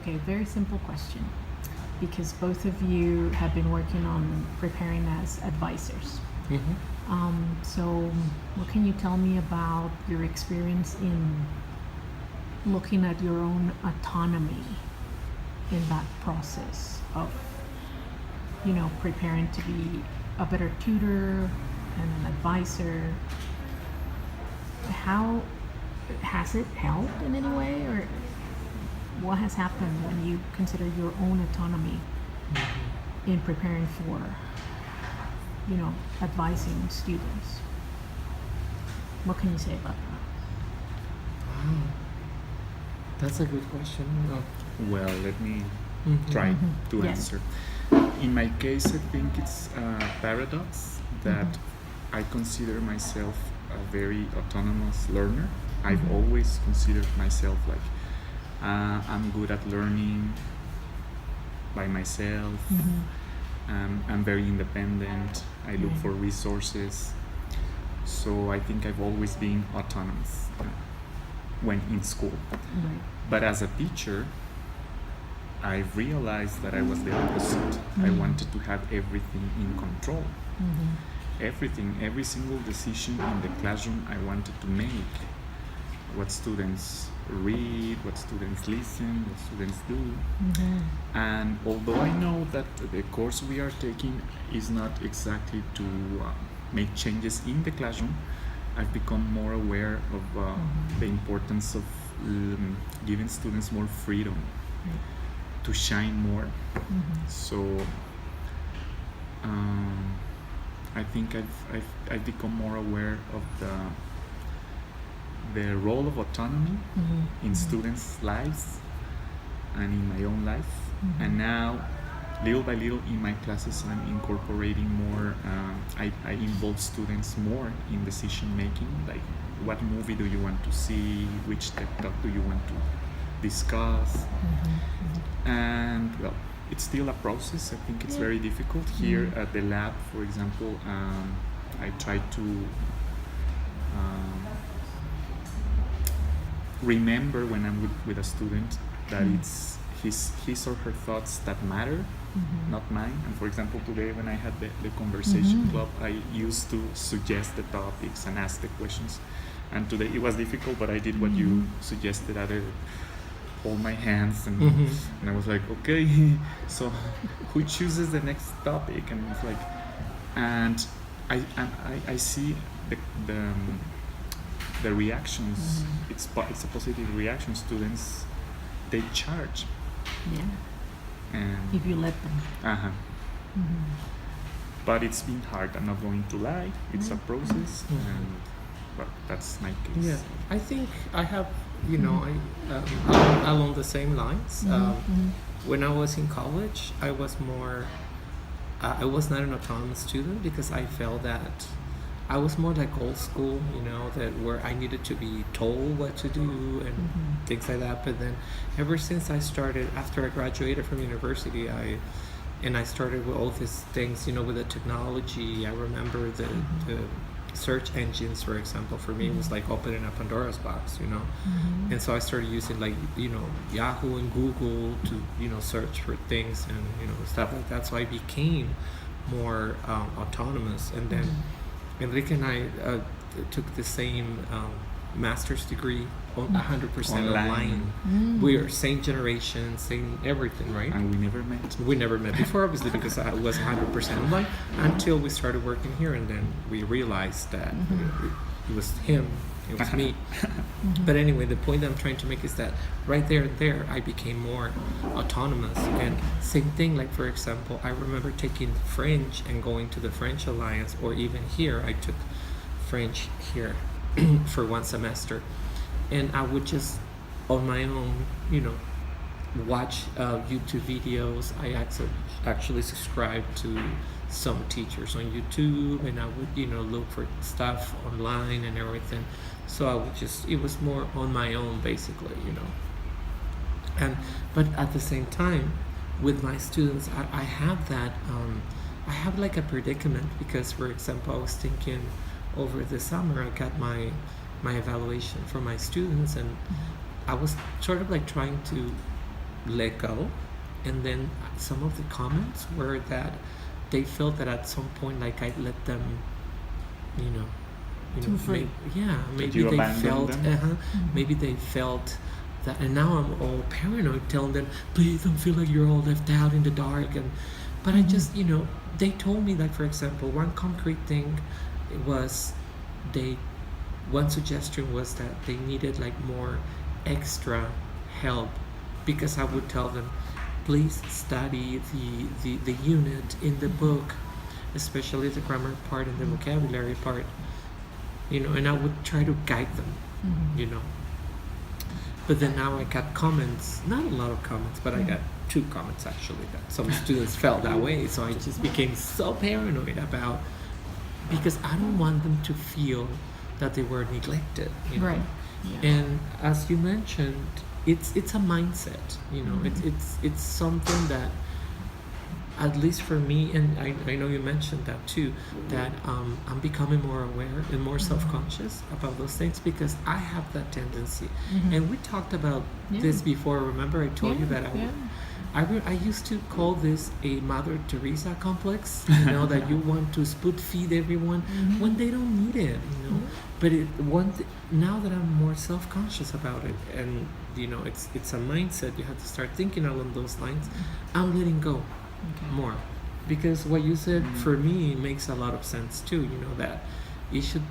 Okay, very simple question. Because both of you have been working on preparing as advisors. So what can you tell me about your experience in looking at your own autonomy in that process of, preparing to be a better tutor and an advisor? How has it helped in any way, or what has happened when you consider your own autonomy in preparing for, advising students? What can you say about that? Wow, that's a good question. Well, let me try to answer. In my case, I think it's a paradox that I consider myself a very autonomous learner. I've always considered myself like I'm good at learning by myself. I'm very independent. I look for resources. So I think I've always been autonomous when in school. But as a teacher, I realized that I was the opposite. I wanted to have everything in control. Everything, every single decision in the classroom I wanted to make. What students read, what students listen, what students do. And although I know that the course we are taking is not exactly to make changes in the classroom, I've become more aware of the importance of giving students more freedom to shine more. So I think I've become more aware of the role of autonomy in students' lives and in my own life. And now, little by little in my classes, I'm incorporating more, I involve students more in decision making, like what movie do you want to see, which TED Talk do you want to discuss. And well, it's still a process. I think it's very difficult. Here at the lab, for example, I try to remember when I'm with a student that it's his or her thoughts that matter, not mine. And for example, today when I had the conversation club, I used to suggest the topics and ask the questions. And today it was difficult, but I did what you suggested. I hold my hands and I was like, okay, so who chooses the next topic? And it's like, and I see the reactions. It's a positive reaction. Students, they charge. And if you let them. But it's been hard. I'm not going to lie. It's a process, and well, that's my case. Yeah, I think I have, along the same lines. When I was in college, I was more. I was not an autonomous student because I felt that I was more like old school, that where I needed to be told what to do and things like that. But then ever since I started, after I graduated from university, I started with all these things, with the technology. I remember the search engines, for example, for me was like opening a Pandora's box, and so I started using like, Yahoo and Google to, search for things and, stuff like that. So I became more autonomous. And then Enrique and I took the same master's degree, 100% online. We are same generation, same everything, right? And we never met. We never met before, obviously, because I was 100% online until we started working here, and then we realized that it was him, it was me. But anyway, the point that I'm trying to make is that right there, I became more autonomous. And same thing, like for example, I remember taking French and going to the French Alliance, or even here, I took French here for one semester. And I would just, on my own, watch YouTube videos. I actually subscribed to some teachers on YouTube, and I would, look for stuff online and everything. So I would it was more on my own, basically, But at the same time, with my students, I have that, I have like a predicament because, for example, I was thinking over the summer, I got my evaluation for my students, and I was sort of like trying to let go. And then some of the comments were that they felt that at some point, like I let them, Too free. maybe you they abandoned felt, them? maybe they felt that, and now I'm all paranoid, telling them, please don't feel like you're all left out in the dark. But I just, they told me, like, for example, one concrete thing was one suggestion was that they needed like more extra help, because I would tell them, please study the unit in the book, especially the grammar part and the vocabulary part, and I would try to guide them, But then now I got comments, not a lot of comments, but I got 2 comments actually, that some students felt that way. So I just became so paranoid about, because I don't want them to feel that they were neglected, Right. Yeah. And as you mentioned, it's a mindset, it's something that, at least for me, and I know you mentioned that too, that I'm becoming more aware and more self-conscious about those things, because I have that tendency. And we talked about this before. Remember I told you that I used to call this a Mother Teresa complex, that you want to spoon feed everyone when they don't need it, But now that I'm more self-conscious about it, and it's a mindset, you have to start thinking along those lines. I'm letting go more, because what you said for me makes a lot of sense too. That it should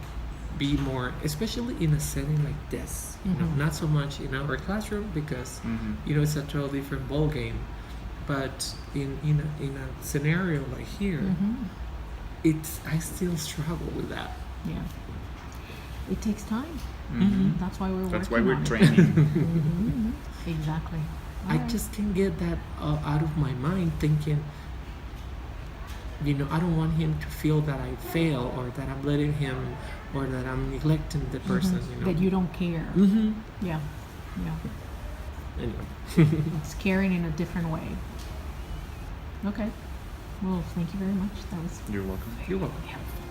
be more, especially in a setting like this. Not so much in our classroom, because it's a totally different ball game. But in a scenario like here, I still struggle with that. Yeah. It takes time. That's why we're That's working why we're on it. training. Exactly. I Alright. just can't get that out of my mind, thinking, I don't want him to feel that I fail, or that I'm letting him, or that I'm neglecting the person, That you don't care. Yeah. Anyway. It's caring in a different way. Okay. Well, thank you very much. That was You're welcome. You're welcome. helpful.